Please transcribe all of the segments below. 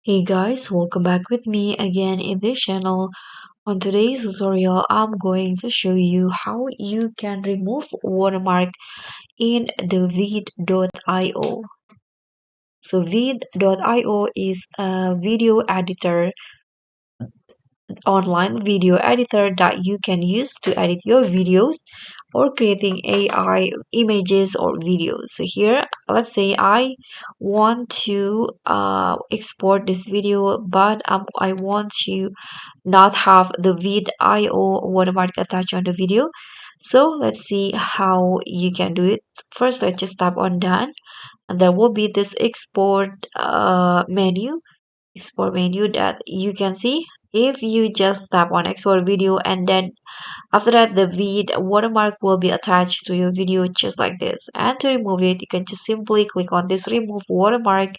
Hey guys, welcome back with me again in this channel. On today's tutorial, I'm going to show you how you can remove watermark in the vid.io. So vid.io is a video editor, online video editor that you can use to edit your videos or creating AI images or videos. So here, let's say I want to export this video, but I want to not have the vid.io watermark attached on the video. So let's see how you can do it. First, let's just tap on done, and there will be this export menu that you can see. If you just tap on export video, and then after that the watermark will be attached to your video just like this. And to remove it, you can just simply click on this remove watermark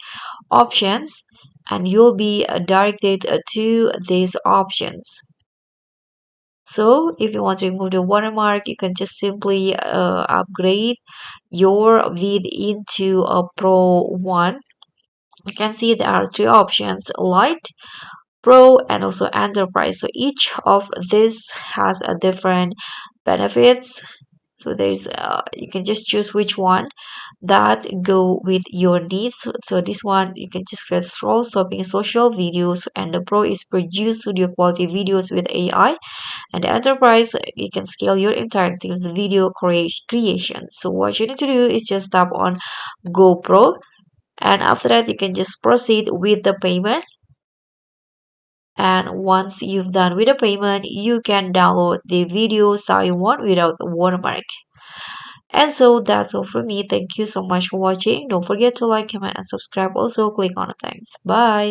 options, and you'll be directed to these options. So if you want to remove the watermark, you can just simply upgrade your vid into a pro one. You can see there are three options: light, pro, and also enterprise. So each of this has a different benefits. So there's you can just choose which one that go with your needs. So this one, you can just create scroll stopping social videos, and the pro is produce studio quality videos with AI, and the enterprise, you can scale your entire team's video creation. So what you need to do is just tap on go pro, and after that you can just proceed with the payment. And once you've done with the payment, you can download the videos that you want without the watermark. And so that's all from me. Thank you so much for watching. Don't forget to like, comment, and subscribe. Also click on the thanks. Bye.